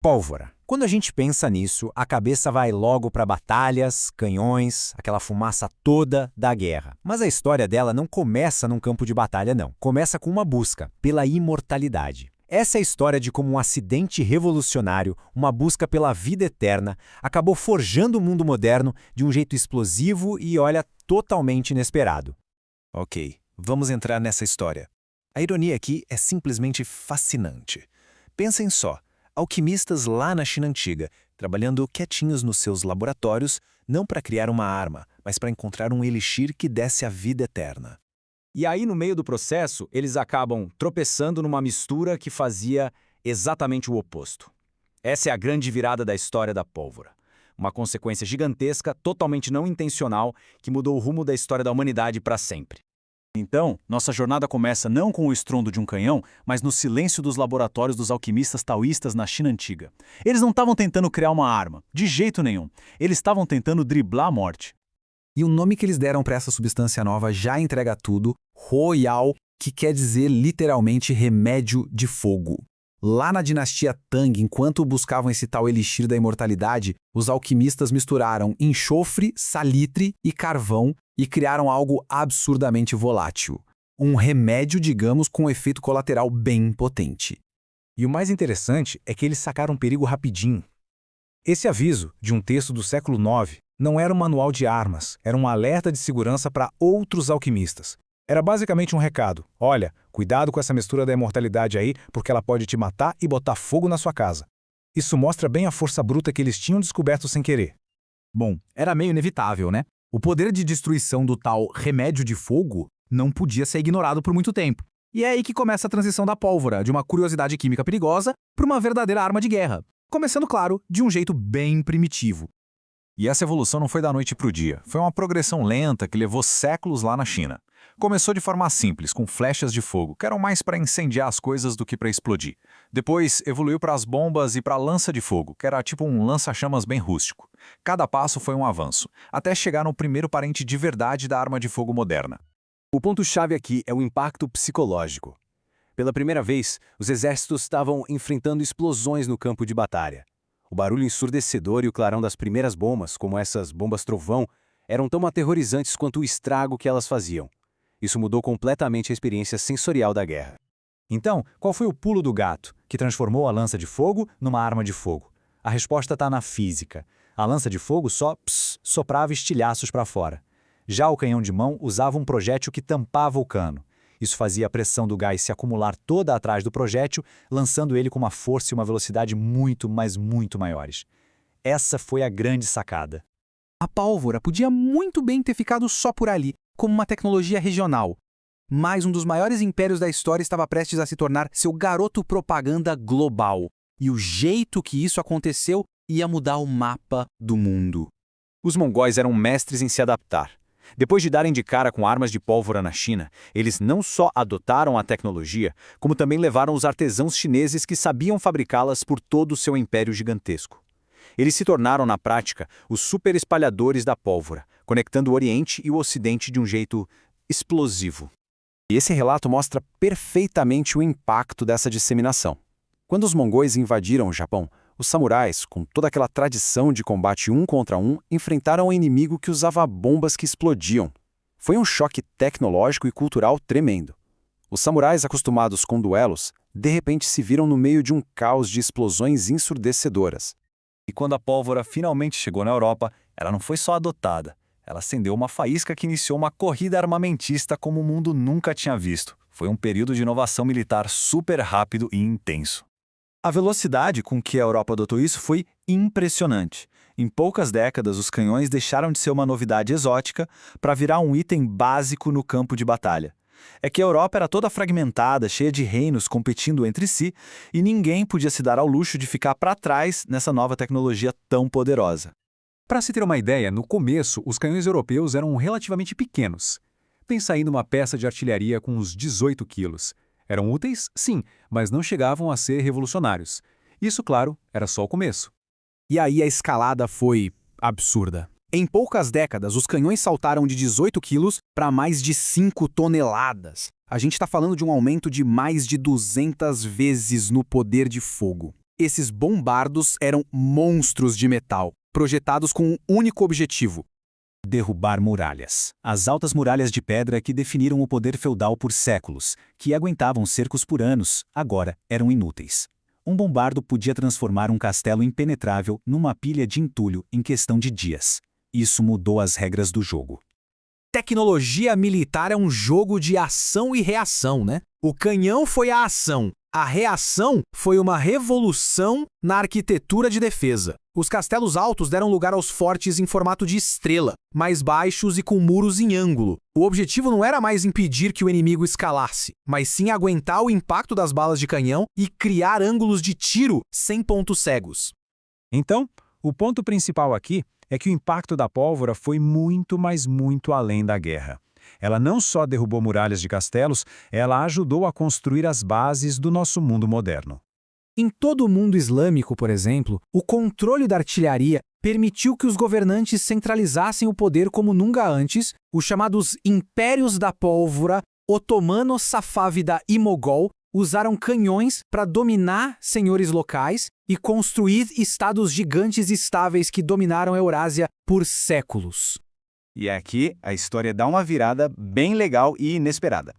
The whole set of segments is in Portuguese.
Pólvora. Quando a gente pensa nisso, a cabeça vai logo para batalhas, canhões, aquela fumaça toda da guerra. Mas a história dela não começa num campo de batalha, não. Começa com uma busca pela imortalidade. Essa é a história de como um acidente revolucionário, uma busca pela vida eterna, acabou forjando o mundo moderno de um jeito explosivo e, olha, totalmente inesperado. Ok, vamos entrar nessa história. A ironia aqui é simplesmente fascinante. Pensem só. Alquimistas lá na China Antiga, trabalhando quietinhos nos seus laboratórios, não para criar uma arma, mas para encontrar um elixir que desse a vida eterna. E aí, no meio do processo, eles acabam tropeçando numa mistura que fazia exatamente o oposto. Essa é a grande virada da história da pólvora. Uma consequência gigantesca, totalmente não intencional, que mudou o rumo da história da humanidade para sempre. Então, nossa jornada começa não com o estrondo de um canhão, mas no silêncio dos laboratórios dos alquimistas taoístas na China Antiga. Eles não estavam tentando criar uma arma, de jeito nenhum. Eles estavam tentando driblar a morte. E o nome que eles deram para essa substância nova já entrega tudo, Huoyao, que quer dizer literalmente remédio de fogo. Lá na dinastia Tang, enquanto buscavam esse tal elixir da imortalidade, os alquimistas misturaram enxofre, salitre e carvão e criaram algo absurdamente volátil. Um remédio, digamos, com um efeito colateral bem potente. E o mais interessante é que eles sacaram perigo rapidinho. Esse aviso, de um texto do século IX, não era um manual de armas, era um alerta de segurança para outros alquimistas. Era basicamente um recado: olha, cuidado com essa mistura da imortalidade aí, porque ela pode te matar e botar fogo na sua casa. Isso mostra bem a força bruta que eles tinham descoberto sem querer. Bom, era meio inevitável, né? O poder de destruição do tal remédio de fogo não podia ser ignorado por muito tempo. E é aí que começa a transição da pólvora, de uma curiosidade química perigosa para uma verdadeira arma de guerra. Começando, claro, de um jeito bem primitivo. E essa evolução não foi da noite para o dia. Foi uma progressão lenta que levou séculos lá na China. Começou de forma simples, com flechas de fogo, que eram mais para incendiar as coisas do que para explodir. Depois, evoluiu para as bombas e para a lança de fogo, que era tipo um lança-chamas bem rústico. Cada passo foi um avanço, até chegar no primeiro parente de verdade da arma de fogo moderna. O ponto-chave aqui é o impacto psicológico. Pela primeira vez, os exércitos estavam enfrentando explosões no campo de batalha. O barulho ensurdecedor e o clarão das primeiras bombas, como essas bombas trovão, eram tão aterrorizantes quanto o estrago que elas faziam. Isso mudou completamente a experiência sensorial da guerra. Então, qual foi o pulo do gato, que transformou a lança de fogo numa arma de fogo? A resposta está na física. A lança de fogo só soprava estilhaços para fora. Já o canhão de mão usava um projétil que tampava o cano. Isso fazia a pressão do gás se acumular toda atrás do projétil, lançando ele com uma força e uma velocidade muito, mas muito maiores. Essa foi a grande sacada. A pólvora podia muito bem ter ficado só por ali, como uma tecnologia regional. Mas um dos maiores impérios da história estava prestes a se tornar seu garoto propaganda global. E o jeito que isso aconteceu ia mudar o mapa do mundo. Os mongóis eram mestres em se adaptar. Depois de darem de cara com armas de pólvora na China, eles não só adotaram a tecnologia, como também levaram os artesãos chineses que sabiam fabricá-las por todo o seu império gigantesco. Eles se tornaram, na prática, os super espalhadores da pólvora, conectando o Oriente e o Ocidente de um jeito explosivo. E esse relato mostra perfeitamente o impacto dessa disseminação. Quando os mongóis invadiram o Japão, os samurais, com toda aquela tradição de combate um contra um, enfrentaram um inimigo que usava bombas que explodiam. Foi um choque tecnológico e cultural tremendo. Os samurais, acostumados com duelos, de repente se viram no meio de um caos de explosões ensurdecedoras. E quando a pólvora finalmente chegou na Europa, ela não foi só adotada. Ela acendeu uma faísca que iniciou uma corrida armamentista como o mundo nunca tinha visto. Foi um período de inovação militar super rápido e intenso. A velocidade com que a Europa adotou isso foi impressionante. Em poucas décadas, os canhões deixaram de ser uma novidade exótica para virar um item básico no campo de batalha. É que a Europa era toda fragmentada, cheia de reinos competindo entre si, e ninguém podia se dar ao luxo de ficar para trás nessa nova tecnologia tão poderosa. Para se ter uma ideia, no começo, os canhões europeus eram relativamente pequenos. Pensa aí numa peça de artilharia com uns 18 quilos. Eram úteis, sim, mas não chegavam a ser revolucionários. Isso, claro, era só o começo. E aí a escalada foi absurda. Em poucas décadas, os canhões saltaram de 18 quilos para mais de 5 toneladas. A gente está falando de um aumento de mais de 200 vezes no poder de fogo. Esses bombardos eram monstros de metal, projetados com um único objetivo: derrubar muralhas. As altas muralhas de pedra que definiram o poder feudal por séculos, que aguentavam cercos por anos, agora eram inúteis. Um bombardo podia transformar um castelo impenetrável numa pilha de entulho em questão de dias. Isso mudou as regras do jogo. Tecnologia militar é um jogo de ação e reação, né? O canhão foi a ação. A reação foi uma revolução na arquitetura de defesa. Os castelos altos deram lugar aos fortes em formato de estrela, mais baixos e com muros em ângulo. O objetivo não era mais impedir que o inimigo escalasse, mas sim aguentar o impacto das balas de canhão e criar ângulos de tiro sem pontos cegos. Então, o ponto principal aqui é que o impacto da pólvora foi muito, mas muito além da guerra. Ela não só derrubou muralhas de castelos, ela ajudou a construir as bases do nosso mundo moderno. Em todo o mundo islâmico, por exemplo, o controle da artilharia permitiu que os governantes centralizassem o poder como nunca antes. Os chamados Impérios da Pólvora, Otomano, Safávida e Mogol, usaram canhões para dominar senhores locais e construir estados gigantes estáveis que dominaram a Eurásia por séculos. E aqui a história dá uma virada bem legal e inesperada.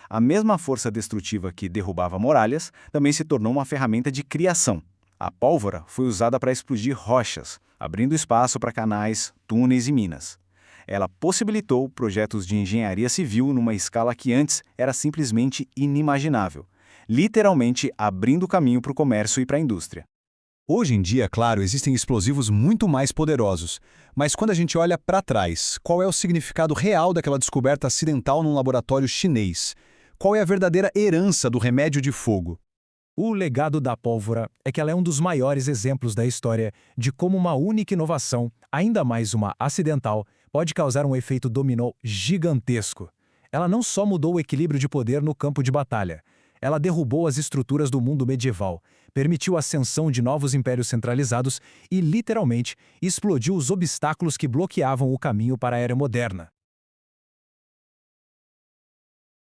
A mesma força destrutiva que derrubava muralhas também se tornou uma ferramenta de criação. A pólvora foi usada para explodir rochas, abrindo espaço para canais, túneis e minas. Ela possibilitou projetos de engenharia civil numa escala que antes era simplesmente inimaginável, literalmente abrindo caminho para o comércio e para a indústria. Hoje em dia, claro, existem explosivos muito mais poderosos, mas quando a gente olha para trás, qual é o significado real daquela descoberta acidental num laboratório chinês? Qual é a verdadeira herança do remédio de fogo? O legado da pólvora é que ela é um dos maiores exemplos da história de como uma única inovação, ainda mais uma acidental, pode causar um efeito dominó gigantesco. Ela não só mudou o equilíbrio de poder no campo de batalha, ela derrubou as estruturas do mundo medieval, permitiu a ascensão de novos impérios centralizados e, literalmente, explodiu os obstáculos que bloqueavam o caminho para a era moderna.